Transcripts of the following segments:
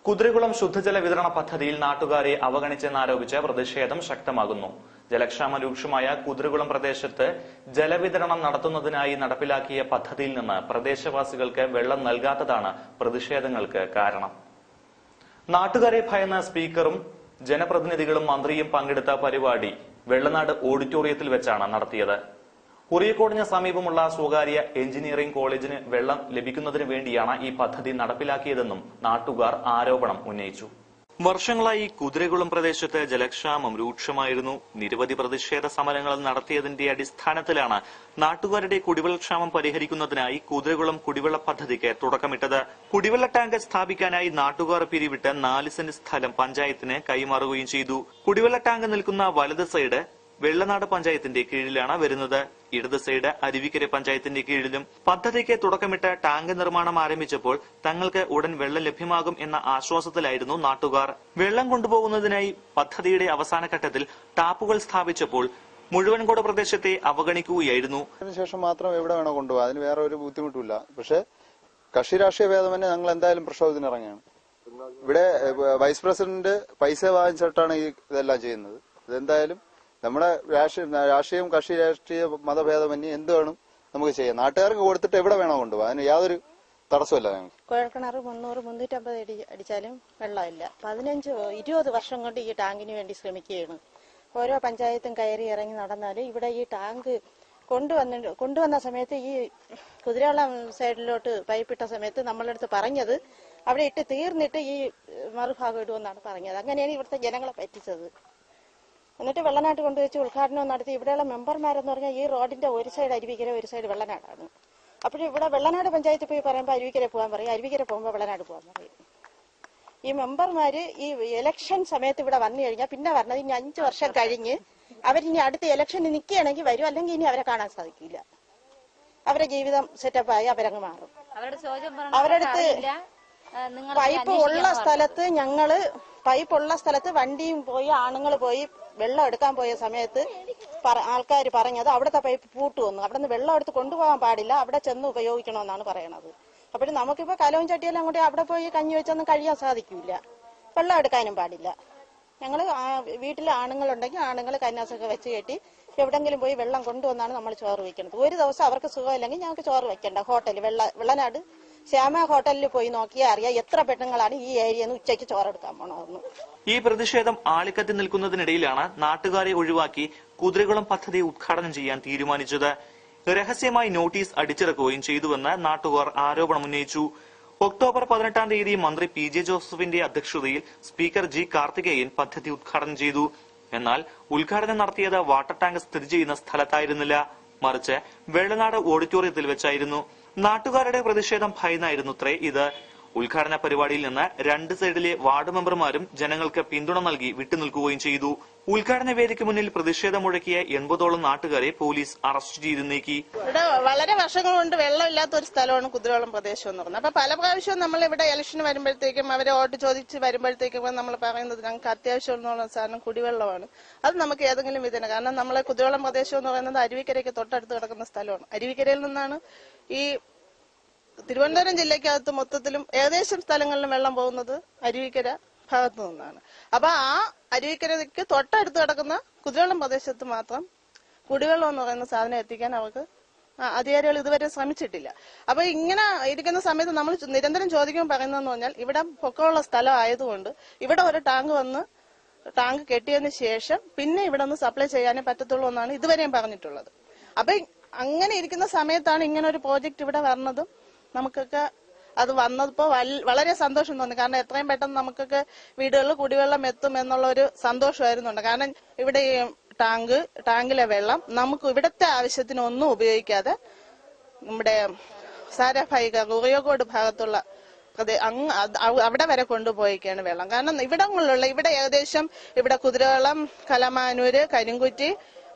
കുതിരകുളം ശുദ്ധജല വിതരണ പദ്ധതിയിൽ നാട്ടുകാരെ അവഗണിച്ചെന്നാരോപിച്ച് പ്രതിഷേധം ശക്തമാകുന്നു. ജലക്ഷാമം രൂക്ഷമായ കുതിരകുളം പ്രദേശത്ത് ജലവിതരണം നടത്തുന്നതിനായി നടപ്പിലാക്കിയ പദ്ധതിയിൽ നിന്ന് പ്രദേശവാസികൾക്ക് വെള്ളം നൽകാത്തതാണ് പ്രതിഷേധങ്ങൾക്ക് കാരണം. നാട്ടുകാരെ ഭയന്ന സ്പീക്കറും ജനപ്രതിനിധികളും മന്ത്രിയും പങ്കെടുത്ത പരിപാടി വെള്ളനാട് ഓഡിറ്റോറിയത്തിൽ വെച്ചാണ് നടത്തിയത്. കുറിയക്കോടിന് സമീപമുള്ള സ്വകാര്യ എഞ്ചിനീയറിംഗ് കോളേജിന് വെള്ളം ലഭിക്കുന്നതിന് വേണ്ടിയാണ് ഈ പദ്ധതി നടപ്പിലാക്കിയതെന്നും നാട്ടുകാർ ആരോപണം ഉന്നയിച്ചു. വർഷങ്ങളായി കുതിരകുളം പ്രദേശത്ത് ജലക്ഷാമം രൂക്ഷമായിരുന്നു. നിരവധി പ്രതിഷേധ സമരങ്ങൾ നടത്തിയതിന്റെ അടിസ്ഥാനത്തിലാണ് നാട്ടുകാരുടെ കുടിവെള്ളക്ഷാമം പരിഹരിക്കുന്നതിനായി കുതിരകുളം കുടിവെള്ള പദ്ധതിക്ക് തുടക്കമിട്ടത്. കുടിവെള്ള ടാങ്ക് സ്ഥാപിക്കാനായി നാട്ടുകാർ പിരിവിട്ട് 4 സെന്റ് സ്ഥലം പഞ്ചായത്തിന് കൈമാറുകയും ചെയ്തു. കുടിവെള്ള ടാങ്ക് നിൽക്കുന്ന വലത് സൈഡ് വെള്ളനാട് പഞ്ചായത്തിന്റെ കീഴിലാണ് വരുന്നത്. ഇടത് സൈഡ് അരുവിക്കര പഞ്ചായത്തിന്റെ കീഴിലും. പദ്ധതിക്ക് തുടക്കമിട്ട് ടാങ്ക് നിർമ്മാണം ആരംഭിച്ചപ്പോൾ തങ്ങൾക്ക് ഉടൻ വെള്ളം ലഭ്യമാകും എന്ന ആശ്വാസത്തിലായിരുന്നു നാട്ടുകാർ. വെള്ളം കൊണ്ടുപോകുന്നതിനായി പദ്ധതിയുടെ അവസാന ഘട്ടത്തിൽ ടാപ്പുകൾ സ്ഥാപിച്ചപ്പോൾ മുഴുവൻകോട് പ്രദേശത്തെ അവഗണിക്കുകയായിരുന്നു. അതിനുശേഷം മാത്രം എവിടെ വേണോ കൊണ്ടുപോകാം, അതിന് വേറെ ഒരു ബുദ്ധിമുട്ടില്ല. പക്ഷെ കക്ഷി രാഷ്ട്രീയ ഭേദം തന്നെ ഞങ്ങൾ എന്തായാലും പ്രക്ഷോഭത്തിനിറങ്ങുകയാണ്. ഇവിടെ വൈസ് പ്രസിഡന്റ് പൈസ വാങ്ങിച്ചിട്ടാണ് ഇതെല്ലാം ചെയ്യുന്നത്. ഇതെന്തായാലും നമ്മുടെ രാഷ്ട്രീയം കക്ഷി രാഷ്ട്രീയ മതഭേദമന്യേ എന്ത് വേണം നമുക്ക് ചെയ്യാം. നാട്ടുകാർക്ക് കൊടുത്തിട്ട് എവിടെ വേണോ കൊണ്ടുപോകാം, അതിന് യാതൊരു തടസ്സമില്ല. ഞങ്ങൾക്ക് കുഴൽക്കിണർ 300-350 അടിച്ചാലും വെള്ളമില്ല. 15-20 വർഷം കൊണ്ട് ഈ ടാങ്കിന് വേണ്ടി ശ്രമിക്കുകയാണ്. ഓരോ പഞ്ചായത്തും കയറി ഇറങ്ങി നടന്നാലും ഇവിടെ ഈ ടാങ്ക് കൊണ്ടുവന്ന സമയത്ത് ഈ കുതിരവെള്ളം സൈഡിലോട്ട് പൈപ്പിട്ട സമയത്ത് നമ്മളടുത്ത് പറഞ്ഞത് അവിടെ ഇട്ട് തീർന്നിട്ട് ഈ മറുഭാഗം ഇടുമെന്നാണ് പറഞ്ഞത്. അങ്ങനെയാണ് ഇവിടുത്തെ ജനങ്ങളെ പറ്റിച്ചത്. എന്നിട്ട് വെള്ളനാട്ട് കൊണ്ടുവച്ച് ഉദ്ഘാടനം നടത്തി. ഇവിടെയുള്ള മെമ്പർമാരെന്ന് പറഞ്ഞാൽ ഈ റോഡിന്റെ ഒരു സൈഡ് അരുവിക്കര, ഒരു സൈഡ് വെള്ളനാടാണ്. അപ്പോഴും ഇവിടെ വെള്ളനാട് പഞ്ചായത്തിൽ പോയി പറയുമ്പോൾ അരുവിക്കര പോകാൻ പറയും, അരുവിക്കര പോകുമ്പോൾ വെള്ളനാട് പോകാൻ പറയും. ഈ മെമ്പർമാര് ഈ ഇലക്ഷൻ സമയത്ത് ഇവിടെ വന്നു കഴിഞ്ഞാൽ പിന്നെ പറഞ്ഞത് ഇനി 5 വർഷം കഴിഞ്ഞ് അവരിനി അടുത്ത ഇലക്ഷന് നിൽക്കുകയാണെങ്കിൽ വരും, അല്ലെങ്കിൽ ഇനി അവരെ കാണാൻ സാധിക്കില്ല. അവരുടെ ജീവിതം സെറ്റപ്പായി അവരങ്ങ് മാറും. അവരടുത്ത് പൈപ്പ് ഉള്ള സ്ഥലത്ത് വണ്ടിയും പോയി ആണുങ്ങൾ പോയി വെള്ളം എടുക്കാൻ പോയ സമയത്ത് ആൾക്കാർ പറഞ്ഞത് അവിടുത്തെ പൈപ്പ് പൂട്ടുവന്നു, അവിടെ നിന്ന് വെള്ളം എടുത്ത് കൊണ്ടുപോകാൻ പാടില്ല, അവിടെ ചെന്ന് ഉപയോഗിക്കണമെന്നാണ് പറയണത്. അപ്പോഴും നമുക്കിപ്പോ കലവും ചട്ടിയെല്ലാം കൂടി അവിടെ പോയി കഞ്ഞി വെച്ചൊന്നും കഴിയാൻ സാധിക്കില്ല, വെള്ളം എടുക്കാനും പാടില്ല. ഞങ്ങൾ വീട്ടിലെ ആണുങ്ങളുണ്ടെങ്കിൽ ആണുങ്ങൾ കന്നാസൊക്കെ വെച്ച് കെട്ടി എവിടെങ്കിലും പോയി വെള്ളം കൊണ്ടുവന്നാണ് നമ്മൾ ചോറ് വെക്കുന്നത്. ഒരു ദിവസം അവർക്ക് സുഖമില്ലെങ്കിൽ ഞങ്ങൾക്ക് ചോറ് വെക്കണ്ട. ഹോട്ടൽ വെള്ളനാട് ശ്യാമ ഹോട്ടലിൽ പോയി നോക്കിയാൽ അറിയാം എത്ര പെണ്ണുങ്ങളാണ് ഈ ഏരിയയിൽ നിന്ന് ഉച്ചയ്ക്ക് ചോറെടുക്കാൻ പോണെന്ന്. ഈ പ്രതിഷേധം ആളിക്കത്തി നിൽക്കുന്നതിനിടയിലാണ് നാട്ടുകാരെ ഒഴിവാക്കി കുതിരകുളം പദ്ധതി ഉദ്ഘാടനം ചെയ്യാൻ തീരുമാനിച്ചത്. രഹസ്യമായി നോട്ടീസ് അടിച്ചിറക്കുകയും ചെയ്തുവെന്ന് നാട്ടുകാർ ആരോപണം ഉന്നയിച്ചു. ഒക്ടോബർ 18-ാം തീയതി മന്ത്രി PJ ജോസഫിന്റെ അധ്യക്ഷതയിൽ സ്പീക്കർ G കാർത്തികേയൻ പദ്ധതി ഉദ്ഘാടനം ചെയ്തു. എന്നാൽ ഉദ്ഘാടനം നടത്തിയത് വാട്ടർ ടാങ്ക് സ്ഥിതി ചെയ്യുന്ന സ്ഥലത്തായിരുന്നില്ല, മറിച്ച് വെള്ളനാട് ഓഡിറ്റോറിയത്തിൽ വെച്ചായിരുന്നു. നാട്ടുകാരുടെ പ്രതിഷേധം ഭയന്നായിരുന്നുത്രേ ഇത്. ഉദ്ഘാടന പരിപാടിയിൽ നിന്ന് 2 സൈഡിലെ വാർഡ് മെമ്പർമാരും ജനങ്ങൾക്ക് പിന്തുണ നൽകി വിട്ടുനിൽക്കുകയും ചെയ്തു. ഉദ്ഘാടന വേദിക്ക് മുന്നിൽ പ്രതിഷേധം മുഴക്കിയ 80ഓളം നാട്ടുകാരെ പോലീസ് അറസ്റ്റ് ചെയ്തു നീക്കി. ഇവിടെ വളരെ വർഷങ്ങൾ കൊണ്ട് വെള്ളമില്ലാത്ത ഒരു സ്ഥലമാണ് കുതിരകുളം പ്രദേശം എന്ന് പറയുന്നത്. അപ്പൊ പല പ്രാവശ്യവും നമ്മൾ ഇവിടെ ഇലക്ഷന് വരുമ്പോഴത്തേക്കും അവരെ വോട്ട് ചോദിച്ച് വരുമ്പോഴത്തേക്കും നമ്മൾ പറയുന്നത് ഞങ്ങൾക്ക് അത്യാവശ്യം എന്നുള്ള സാധനം കുടിവെള്ളമാണ്. അത് നമുക്ക് ഏതെങ്കിലും വിധേന, കാരണം നമ്മളെ കുതിരകുളം പ്രദേശം എന്ന് പറയുന്നത് അരുവിക്കരയ്ക്ക് തൊട്ടടുത്ത് കിടക്കുന്ന സ്ഥലമാണ്. അരുവിക്കരയിൽ നിന്നാണ് ഈ തിരുവനന്തപുരം ജില്ലയ്ക്കകത്ത് മൊത്തത്തിലും ഏകദേശം സ്ഥലങ്ങളിലും വെള്ളം പോകുന്നത് അരുവിക്കര ഭാഗത്തു നിന്നാണ്. അപ്പൊ ആ അരുവിക്കരയ്ക്ക് തൊട്ടടുത്ത് കിടക്കുന്ന കുതിരകുളം പ്രദേശത്ത് മാത്രം കുടിവെള്ളം എന്ന് പറയുന്ന സാധനം എത്തിക്കാൻ അവർക്ക് അധികാരികൾ ഇതുവരെ ശ്രമിച്ചിട്ടില്ല. അപ്പൊ ഇങ്ങനെ ഇരിക്കുന്ന സമയത്ത് നമ്മൾ നിരന്തരം ചോദിക്കുമ്പോൾ പറയുന്നതെന്ന് പറഞ്ഞാൽ ഇവിടെ പൊക്കമുള്ള സ്ഥലം ആയതുകൊണ്ട് ഇവിടെ ഒരു ടാങ്ക് കെട്ടിയതിന് ശേഷം പിന്നെ ഇവിടെ ഒന്ന് സപ്ലൈ ചെയ്യാനേ പറ്റത്തുള്ളൂ എന്നാണ് ഇതുവരെയും പറഞ്ഞിട്ടുള്ളത്. അപ്പൊ അങ്ങനെ ഇരിക്കുന്ന സമയത്താണ് ഇങ്ങനെ ഒരു പ്രോജക്റ്റ് ഇവിടെ വരുന്നതും നമുക്കൊക്കെ അത് വന്നപ്പോ വളരെ സന്തോഷം തോന്നി. കാരണം എത്രയും പെട്ടെന്ന് നമുക്കൊക്കെ വീടുകളിൽ കുടിവെള്ളം എത്തും എന്നുള്ള ഒരു സന്തോഷമായിരുന്നുണ്ട്. കാരണം ഇവിടെ ഈ ടാങ്കിലെ വെള്ളം നമുക്ക് ഇവിടത്തെ ആവശ്യത്തിനൊന്നും ഉപയോഗിക്കാതെ നമ്മുടെ സാരാഭായിക കുറിയക്കോട് ഭാഗത്തുള്ള അവിടെ വരെ കൊണ്ടുപോയിക്കാണ് വെള്ളം. കാരണം ഇവിടെ ഏകദേശം ഇവിടെ കുതിരകുളം, കലമാനൂര്, കരിങ്കുറ്റി,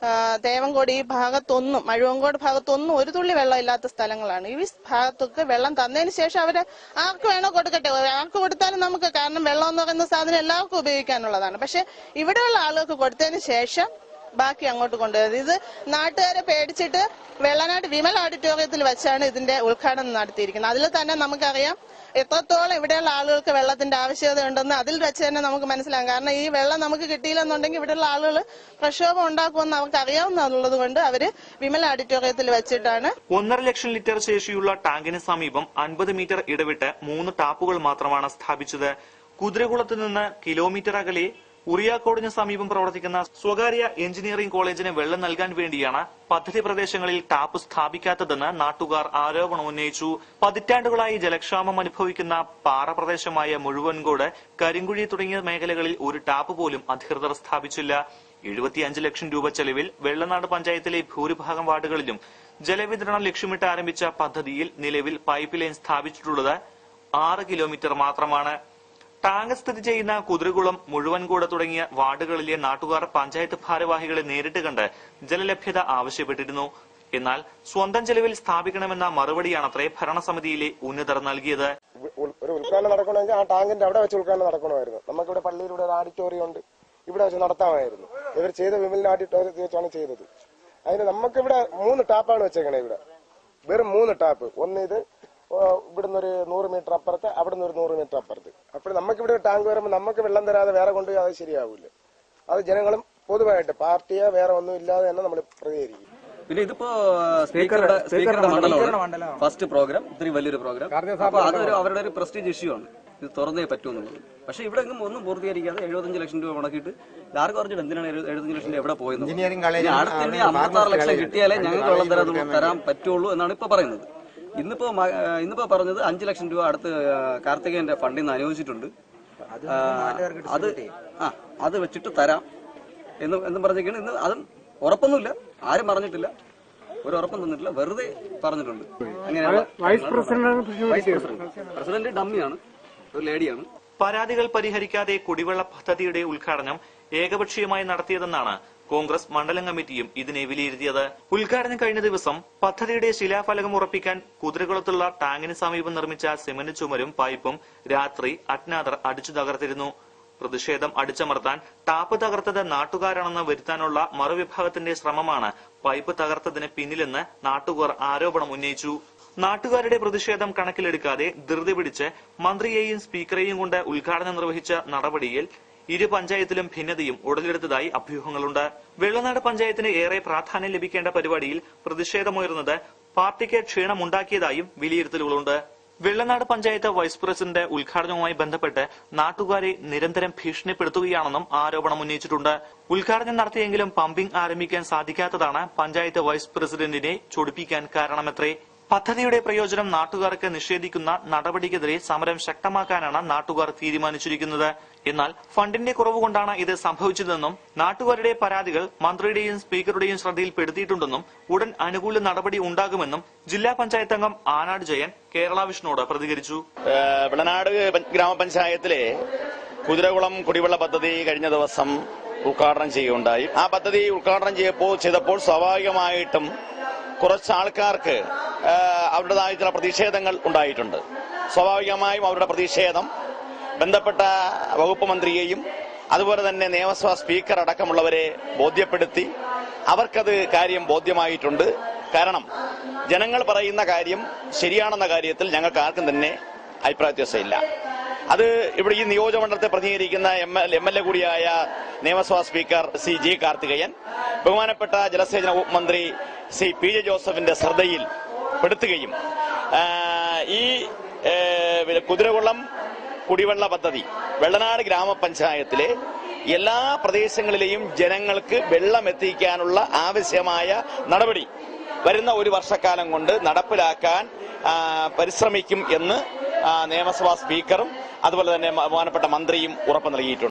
തേവങ്കോട് ഈ ഭാഗത്തൊന്നും, മഴുവങ്കോട് ഭാഗത്തൊന്നും ഒരു തുള്ളി വെള്ളം ഇല്ലാത്ത സ്ഥലങ്ങളാണ്. ഈ ഭാഗത്തൊക്കെ വെള്ളം തന്നതിന് ശേഷം അവര് ആർക്ക് വേണോ കൊടുക്കട്ടെ, ആർക്ക് കൊടുത്താലും നമുക്ക്, കാരണം വെള്ളം എന്ന് പറയുന്ന സാധനം എല്ലാവർക്കും ഉപയോഗിക്കാനുള്ളതാണ്. പക്ഷെ ഇവിടെയുള്ള ആളുകൾക്ക് കൊടുത്തതിന് ശേഷം ബാക്കി അങ്ങോട്ട് കൊണ്ടുപോയത്. ഇത് നാട്ടുകാരെ പേടിച്ചിട്ട് വെള്ളനാട് വിമൽ ഓഡിറ്റോറിയത്തിൽ വെച്ചാണ് ഇതിന്റെ ഉദ്ഘാടനം നടത്തിയിരിക്കുന്നത്. അതിൽ തന്നെ നമുക്കറിയാം എത്രത്തോളം ഇവിടെയുള്ള ആളുകൾക്ക് വെള്ളത്തിന്റെ ആവശ്യകത ഉണ്ടെന്ന് അതിൽ വെച്ച് തന്നെ നമുക്ക് മനസ്സിലാകും. കാരണം ഈ വെള്ളം നമുക്ക് കിട്ടിയില്ലെന്നുണ്ടെങ്കിൽ ഇവിടെയുള്ള ആളുകൾ പ്രക്ഷോഭം ഉണ്ടാക്കുമെന്ന് അവർക്ക് അറിയാവുന്നതുള്ളത് കൊണ്ട് അവര് വിമൽ ഓഡിറ്റോറിയത്തിൽ വെച്ചിട്ടാണ് 1.5 ലക്ഷം ലിറ്റർ ശേഷിയുള്ള ടാങ്കിന് സമീപം 50 മീറ്റർ ഇടവിട്ട് 3 ടാപ്പുകൾ മാത്രമാണ് സ്ഥാപിച്ചത്. കുതിരകുളത്ത് നിന്ന് കിലോമീറ്റർ അകലെ ഉറിയാക്കോടിന് സമീപം പ്രവർത്തിക്കുന്ന സ്വകാര്യ എഞ്ചിനീയറിംഗ് കോളേജിന് വെള്ളം നൽകാൻ വേണ്ടിയാണ് പദ്ധതി പ്രദേശങ്ങളിൽ ടാപ്പ് സ്ഥാപിക്കാത്തതെന്ന് നാട്ടുകാർ ആരോപണം ഉന്നയിച്ചു. പതിറ്റാണ്ടുകളായി ജലക്ഷാമം അനുഭവിക്കുന്ന പാറ പ്രദേശമായ മുഴുവൻകോട്, കരിങ്കുഴി തുടങ്ങിയ മേഖലകളിൽ ഒരു ടാപ്പ് പോലും അധികൃതർ സ്ഥാപിച്ചില്ല. 75 ലക്ഷം രൂപ ചെലവിൽ വെള്ളനാട് പഞ്ചായത്തിലെ ഭൂരിഭാഗം വാർഡുകളിലും ജലവിതരണം ലക്ഷ്യമിട്ട് ആരംഭിച്ച പദ്ധതിയിൽ നിലവിൽ പൈപ്പ് ലൈൻ സ്ഥാപിച്ചിട്ടുള്ളത് 6 കിലോമീറ്റർ മാത്രമാണ്. ടാങ്ക് സ്ഥിതി ചെയ്യുന്ന കുതിരകുളം, മുഴുവൻകോട് തുടങ്ങിയ വാർഡുകളിലെ നാട്ടുകാർ പഞ്ചായത്ത് ഭാരവാഹികളെ നേരിട്ട് കണ്ട് ജലലഭ്യത ആവശ്യപ്പെട്ടിരുന്നു. എന്നാൽ സ്വന്തം ചെലവിൽ സ്ഥാപിക്കണമെന്ന മറുപടിയാണത്രേ ഭരണസമിതിയിലെ ഉന്നതർ നൽകിയത്. ഒരു ഉദ്ഘാടനം നടക്കണമെങ്കിൽ ആ ടാങ്കിന്റെ അവിടെ വെച്ച് ഉദ്ഘാടനം നടക്കണമായിരുന്നു. നമുക്കിവിടെ പള്ളിയിലൂടെ ഒരു ഓഡിറ്റോറിയം ഉണ്ട്, ഇവിടെ വെച്ച് നടത്താമായിരുന്നു. ഇവർ ചെയ്ത വിമലിന്റെ ഓഡിറ്റോറിയത്തിൽ വെച്ചാണ് ചെയ്തത്. അതിന് നമുക്കിവിടെ 3 ടാപ്പാണ് വെച്ചേക്കണേ. ഇവിടെ വെറും 3 ടാപ്പ്. ഒന്ന് ഇത് ഇവിടുന്ന് ഒരു 100 മീറ്റർ അപ്പുറത്ത്, അവിടുന്ന് ഒരു 100 മീറ്റർ അപ്പുറത്ത്. അപ്പോൾ നമുക്കിവിടെ ടാങ്ക് വരുമ്പോൾ നമുക്ക് വെള്ളം തരാതെ വേറെ കൊണ്ടുപോയി അത് ശരിയാവില്ല. അത് ജനങ്ങളും പൊതുവായിട്ട് പാർട്ടിയോ വേറെ ഒന്നും ഇല്ലാതെ തന്നെ നമ്മൾ പ്രതികരിക്കും. പിന്നെ ഇതിപ്പോ സ്പീക്കറുടെ മണ്ഡലമാണ് ഫസ്റ്റ് പ്രോഗ്രാം, ഇത്രയും വലിയൊരു പ്രോഗ്രാം. അപ്പൊ അതൊരു അവരുടെ ഒരു പ്രസ്റ്റീജ് ഇഷ്യൂ ആണ്. ഇത് തുറന്നേ പറ്റൂന്നുള്ളത്. പക്ഷെ ഇവിടെ ഒന്നും പൂർത്തീകരിക്കാതെ 75 ലക്ഷം രൂപ മുടക്കിയിട്ട് ആർക്ക് പറഞ്ഞിട്ട് എന്തിനാണ് 75 ലക്ഷം രൂപ എവിടെ പോയത്? അടുത്ത 56 ലക്ഷം കിട്ടിയാലേ ഞങ്ങൾക്ക് വെള്ളം തരാൻ പറ്റുള്ളൂ എന്നാണ് ഇപ്പൊ പറയുന്നത്. ഇന്നിപ്പോ പറഞ്ഞത് 5 ലക്ഷം രൂപ അടുത്ത് കാർത്തികേയന്റെ ഫണ്ടിൽ നിന്ന് അനുവദിച്ചിട്ടുണ്ട്. അത് വെച്ചിട്ട് തരാം എന്നും പറഞ്ഞേക്കാണ്. ഇന്ന് അതും ഉറപ്പൊന്നുമില്ല, ആരും പറഞ്ഞിട്ടില്ല, ഒരു ഉറപ്പും തന്നിട്ടില്ല, വെറുതെ പറഞ്ഞിട്ടുണ്ട്. അങ്ങനെയാണ്. പ്രസിഡന്റ് ഡമ്മിയാണ്, ഒരു ലേഡിയാണ്. പരാതികൾ പരിഹരിക്കാതെ കുടിവെള്ള പദ്ധതിയുടെ ഉദ്ഘാടനം ഏകപക്ഷീയമായി നടത്തിയതെന്നാണ് കോൺഗ്രസ് മണ്ഡലം കമ്മിറ്റിയും ഇതിനെ വിലയിരുത്തിയത്. ഉദ്ഘാടനം കഴിഞ്ഞ ദിവസം പദ്ധതിയുടെ ശിലാഫലകം ഉറപ്പിക്കാൻ കുതിരകുളത്തുള്ള ടാങ്കിന് സമീപം നിർമ്മിച്ച സിമന്റ് ചുമരും പൈപ്പും രാത്രി അജ്ഞാതർ അടിച്ചു തകർത്തിരുന്നു. പ്രതിഷേധം അടിച്ചമർത്താൻ ടാപ്പ് തകർത്തത് നാട്ടുകാരാണെന്ന് വരുത്താനുള്ള മറുവിഭാഗത്തിന്റെ ശ്രമമാണ് പൈപ്പ് തകർത്തതിന് പിന്നിലെന്ന് നാട്ടുകാർ ആരോപണം ഉന്നയിച്ചു. നാട്ടുകാരുടെ പ്രതിഷേധം കണക്കിലെടുക്കാതെ ധൃതി പിടിച്ച് മന്ത്രിയെയും സ്പീക്കറെയും കൊണ്ട് ഉദ്ഘാടനം നിർവഹിച്ച നടപടിയിൽ ഇരു പഞ്ചായത്തിലും ഭിന്നതയും ഉടലെടുത്തതായി അഭ്യൂഹങ്ങളുണ്ട്. വെള്ളനാട് പഞ്ചായത്തിന് ഏറെ പ്രാധാന്യം ലഭിക്കേണ്ട പരിപാടിയിൽ പ്രതിഷേധമുയർന്നത് പാർട്ടിക്ക് ക്ഷീണമുണ്ടാക്കിയതായും വിലയിരുത്തലുകളുണ്ട്. വെള്ളനാട് പഞ്ചായത്ത് വൈസ് പ്രസിഡന്റ് ഉദ്ഘാടനവുമായി ബന്ധപ്പെട്ട് നാട്ടുകാരെ നിരന്തരം ഭീഷണിപ്പെടുത്തുകയാണെന്നും ആരോപണം ഉന്നയിച്ചിട്ടുണ്ട്. ഉദ്ഘാടനം നടത്തിയെങ്കിലും പമ്പിംഗ് ആരംഭിക്കാൻ സാധിക്കാത്തതാണ് പഞ്ചായത്ത് വൈസ് പ്രസിഡന്റിനെ ചൊടിപ്പിക്കാൻ കാരണമത്രേ. പദ്ധതിയുടെ പ്രയോജനം നാട്ടുകാർക്ക് നിഷേധിക്കുന്ന നടപടിക്കെതിരെ സമരം ശക്തമാക്കാനാണ് നാട്ടുകാർ തീരുമാനിച്ചിരിക്കുന്നത്. എന്നാൽ ഫണ്ടിന്റെ കുറവുകൊണ്ടാണ് ഇത് സംഭവിച്ചതെന്നും നാട്ടുകാരുടെ പരാതികൾ മന്ത്രിയുടെയും സ്പീക്കറുടെയും ശ്രദ്ധയിൽപ്പെടുത്തിയിട്ടുണ്ടെന്നും ഉടൻ അനുകൂല നടപടി ഉണ്ടാകുമെന്നും ജില്ലാ പഞ്ചായത്ത് അംഗം ആനാട് ജയൻ കേരള വിഷനോട് പ്രതികരിച്ചു. വെള്ളനാട് ഗ്രാമപഞ്ചായത്തിലെ കുതിരകുളം കുടിവെള്ള പദ്ധതി കഴിഞ്ഞ ദിവസം ഉദ്ഘാടനം ചെയ്യുകയുണ്ടായി. ആ പദ്ധതി ഉദ്ഘാടനം ചെയ്തപ്പോൾ സ്വാഭാവികമായിട്ടും കുറച്ച് ആൾക്കാർക്ക് അവരുടേതായിട്ടുള്ള പ്രതിഷേധങ്ങൾ ഉണ്ടായിട്ടുണ്ട്. സ്വാഭാവികമായും അവരുടെ പ്രതിഷേധം ബന്ധപ്പെട്ട വകുപ്പ് മന്ത്രിയെയും അതുപോലെ തന്നെ നിയമസഭാ സ്പീക്കർ അടക്കമുള്ളവരെ ബോധ്യപ്പെടുത്തി. അവർക്കത് കാര്യം ബോധ്യമായിട്ടുണ്ട്. കാരണം ജനങ്ങൾ പറയുന്ന കാര്യം ശരിയാണെന്ന കാര്യത്തിൽ ഞങ്ങൾക്ക് ആർക്കും തന്നെ അഭിപ്രായ വ്യത്യാസമില്ല. അത് ഇവിടെ ഈ നിയോജകമണ്ഡലത്തെ പ്രതിനിധീകരിക്കുന്ന എം.എൽ.എ. കൂടിയായ നിയമസഭാ സ്പീക്കർ സി ജെ കാർത്തികേയൻ, ബഹുമാനപ്പെട്ട ജലസേചന വകുപ്പ് മന്ത്രി സി പി ജെ ജോസഫിന്റെ ശ്രദ്ധയിൽ പെടുത്തുകയും ഈ കുതിരകുളം കുടിവെള്ള പദ്ധതി വെള്ളനാട് ഗ്രാമപഞ്ചായത്തിലെ എല്ലാ പ്രദേശങ്ങളിലെയും ജനങ്ങൾക്ക് വെള്ളം എത്തിക്കാനുള്ള ആവശ്യമായ നടപടി വരുന്ന ഒരു വർഷക്കാലം കൊണ്ട് നടപ്പിലാക്കാൻ പരിശ്രമിക്കും എന്ന് നിയമസഭാ സ്പീക്കറും അതുപോലെ തന്നെ ബഹുമാനപ്പെട്ട മന്ത്രിയും ഉറപ്പ് നൽകിയിട്ടുണ്ട്.